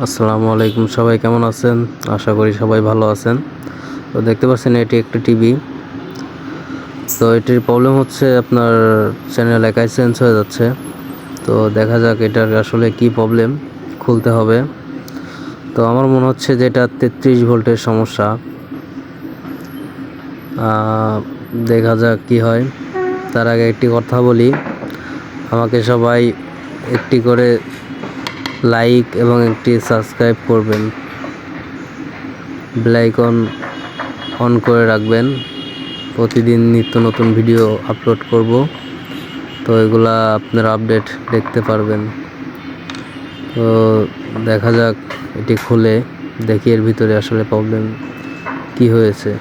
আসসালামু আলাইকুম, সবাই কেমন আছেন? আশা করি সবাই ভালো আছেন। তো দেখতে পাচ্ছেন এটি একটি টিভি। তো এটির প্রবলেম হচ্ছে আপনার চ্যানেল একাই চেঞ্জ হয়ে যাচ্ছে। তো দেখা যাক এটার আসলে কি প্রবলেম, খুলতে হবে। তো আমার মনে হচ্ছে যে এটা 33 ভোল্টের সমস্যা। দেখা যাক কি হয়। তার আগে একটি কথা বলি, আমাকে সবাই একটি করে লাইক এবং একটি সাবস্ক্রাইব করবেন, বেল আইকন অন করে রাখবেন। প্রতিদিন নিত্য নতুন ভিডিও আপলোড করব, তো এগুলা আপনারা আপডেট দেখতে পারবেন। তো দেখা যাক, এটি খুলে দেখি এর ভিতরে আসলে প্রবলেম কি হয়েছে।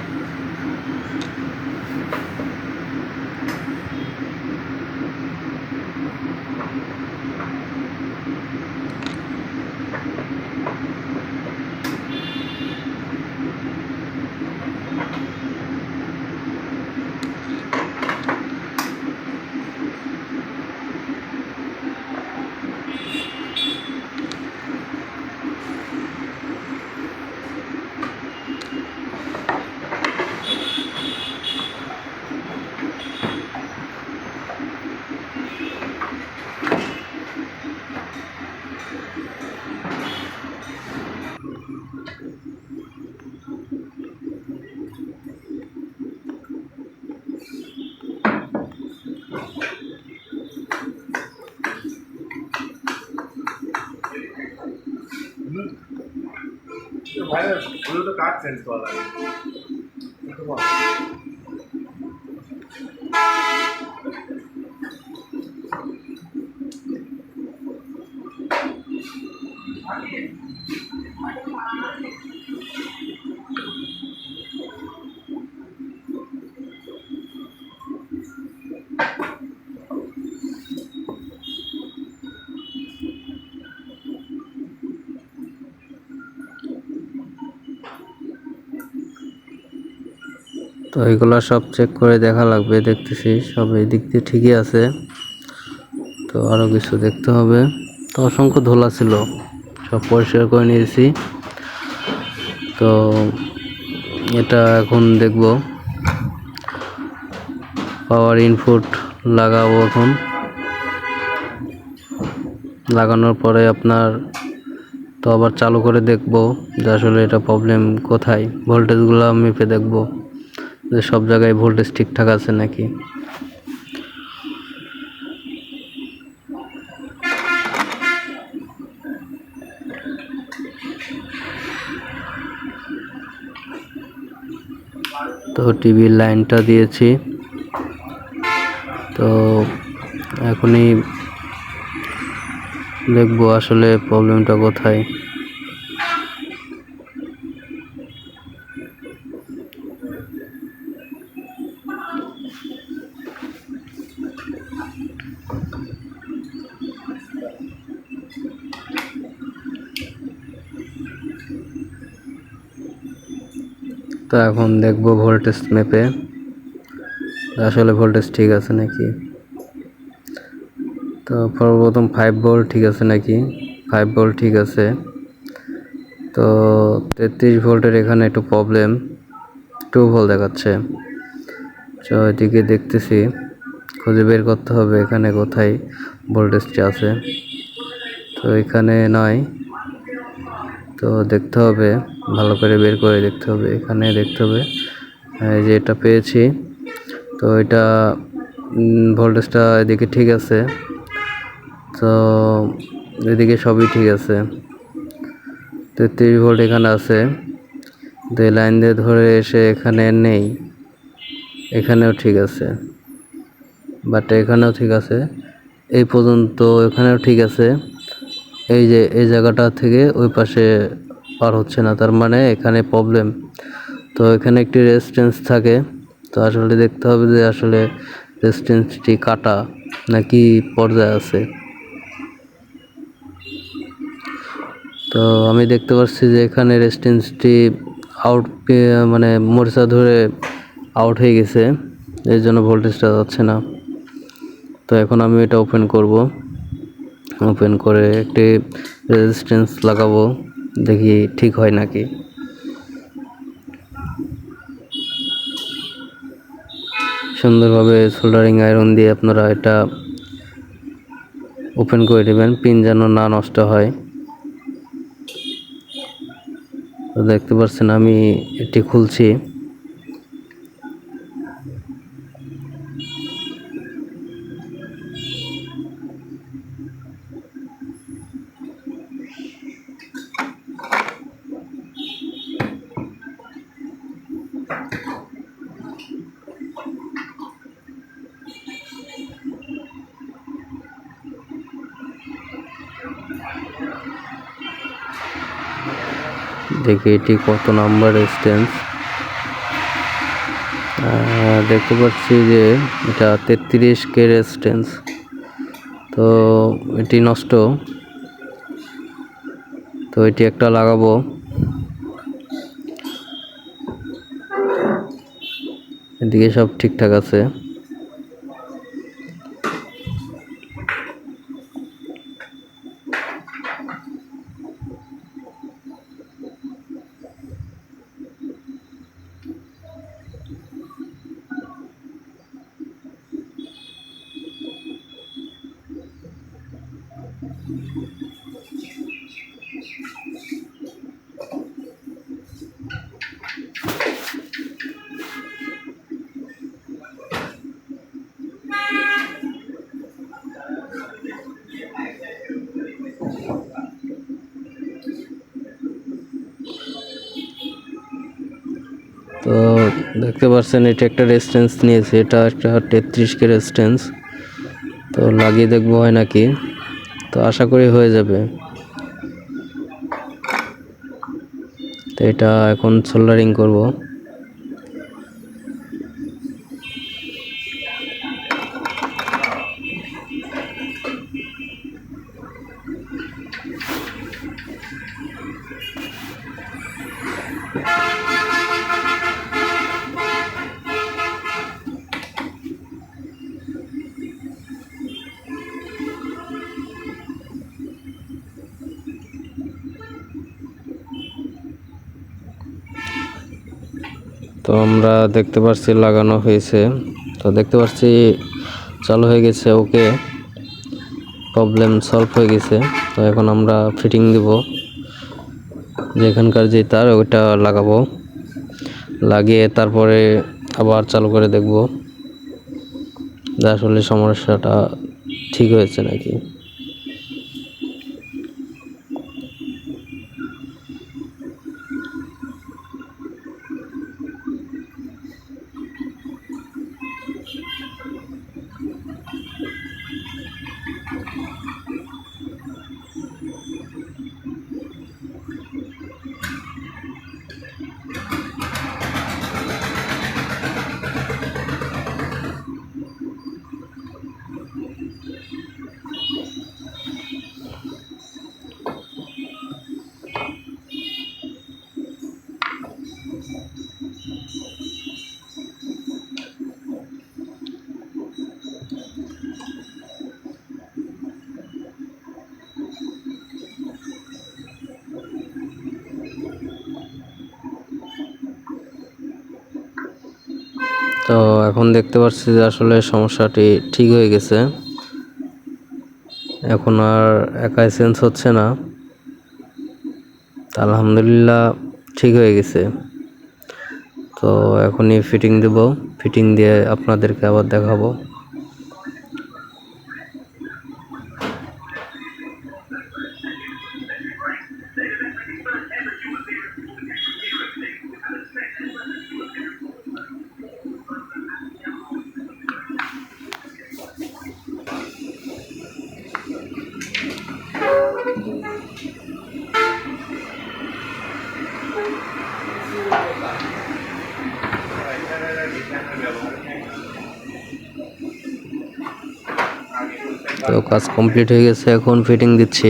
ভাইয়া পুরো তো কার্ড চেঞ্জ করা লাগে। তো এগুলো সব চেক করে দেখা লাগবে, দেখতেছি সব এই দিক দিয়ে ঠিকই আছে। তো আরও কিছু দেখতে হবে। তো অসংখ্য ধোলা ছিল, সব পরিষ্কার করে নিয়েছি। তো এটা এখন দেখব, পাওয়ার ইনপুট লাগাবো এখন। লাগানোর পরে আপনার তো আবার চালু করে দেখব যে আসলে এটা প্রবলেম কোথায়। ভোল্টেজগুলো মেপে দেখব যে সব জায়গায় ভোল্টেজ ঠিকঠাক আছে নাকি। তো টিভির লাইনটা দিয়েছি, তো এখনই দেখবো আসলে প্রবলেমটা কোথায়। তো এখন দেখবো ভোল্টেজ মেপে আসলে ভোল্টেজ ঠিক আছে নাকি। তো সর্বপ্রথম 5 ভোল্ট ঠিক আছে নাকি। 5 ভোল্ট ঠিক আছে। তো 33 ভোল্টের এখানে একটু প্রবলেম, 2 ভোল্ট দেখাচ্ছে। তো এদিকে দেখতেছি, খুঁজে বের করতে হবে এখানে কোথায় ভোল্টেজটা আছে। তো এখানে নয়, তো দেখতে হবে, ভালো করে বের করে দেখতে হবে। এখানে দেখতে হবে, এই যে এটা পেয়েছি। তো এটা ভোল্টেজটা এদিকে ঠিক আছে, তো এদিকে সবই ঠিক আছে। 33 ভোল্ট এখানে আছে। তো এই লাইন দিয়ে ধরে এসে এখানে নেই, এখানেও ঠিক আছে, বাট এখানেও ঠিক আছে, এই পর্যন্ত এখানেও ঠিক আছে। এই যে এই জায়গাটা থেকে ওই পাশে পার হচ্ছে না, তার মানে এখানে প্রবলেম। তো এখানে একটি রেজিস্ট্যান্স থাকে, তো আসলে দেখতে হবে যে আসলে রেজিস্ট্যান্সটি কাটা নাকি পর্যায়ে আছে। তো আমি দেখতে পাচ্ছি যে এখানে রেজিস্ট্যান্সটি আউট, মানে মোর্চা ধরে আউট হয়ে গেছে, এই জন্য ভোল্টেজটা যাচ্ছে না। তো এখন আমি এটা ওপেন করব, ওপেন করে একটি রেজিস্ট্যান্স লাগাবো, দেখি ঠিক হয় নাকি। সুন্দরভাবে সোল্ডারিং আয়রন দিয়ে আপনারা এটা ওপেন করে দেবেন, পিন যেন না নষ্ট হয়। তো দেখতে পাচ্ছেন আমি এটি খুলছি। দেখি এটি কত নাম্বার রেজিস্ট্যান্স। দেখতে পাচ্ছি যে এটা 33K রেজিস্ট্যান্স। তো এটি নষ্ট, তো এটি একটা লাগাবো। এদিকে সব ঠিকঠাক আছে। তো দেখতে পাচ্ছেন এটা একটা রেজিস্ট্যান্স নিয়েছে, এটা একটা 33K রেজিস্ট্যান্স। তো লাগিয়ে দেখবো হয় নাকি, তো আশা করি হয়ে যাবে। তো এটা এখন সোল্ডারিং করব। তো আমরা দেখতে পাচ্ছি লাগানো হয়েছে, তো দেখতে পাচ্ছি চালু হয়ে গেছে। ওকে, প্রবলেম সলভ হয়ে গেছে। তো এখন আমরা ফিটিং দিব, যেখানকার যে তার ওইটা লাগাবো, লাগিয়ে তারপরে আবার চালু করে দেখব যে আসলে সমস্যাটা ঠিক হয়েছে নাকি। তো এখন দেখতে পাচ্ছি যে আসলে সমস্যাটি ঠিক হয়ে গেছে। এখন আর একাই সেন্স হচ্ছে না। আলহামদুলিল্লাহ ঠিক হয়ে গেছে। তো এখনই ফিটিং দেব, ফিটিং দিয়ে আপনাদেরকে আবার দেখাবো। তো কাজ কমপ্লিট হয়ে গেছে, এখন ফিটিং দিচ্ছি।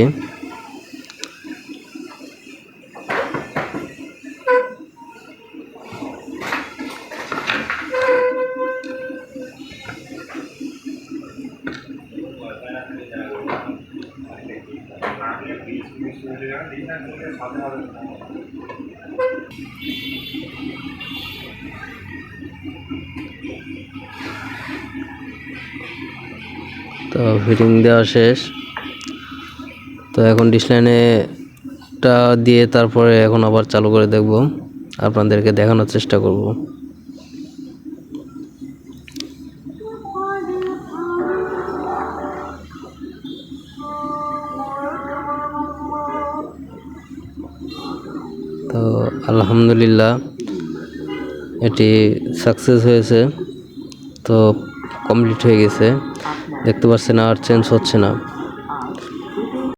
তো ফিটিং দেওয়া শেষ। তো এখন ডিসলাইনেটা দিয়ে তারপরে এখন আবার চালু করে দেখব, আপনাদেরকে দেখানোর চেষ্টা করব। তো আলহামদুলিল্লাহ এটি সাকসেস হয়েছে। তো কমপ্লিট হয়ে গেছে, দেখতে পাচ্ছেন আর চেঞ্জ হচ্ছে না।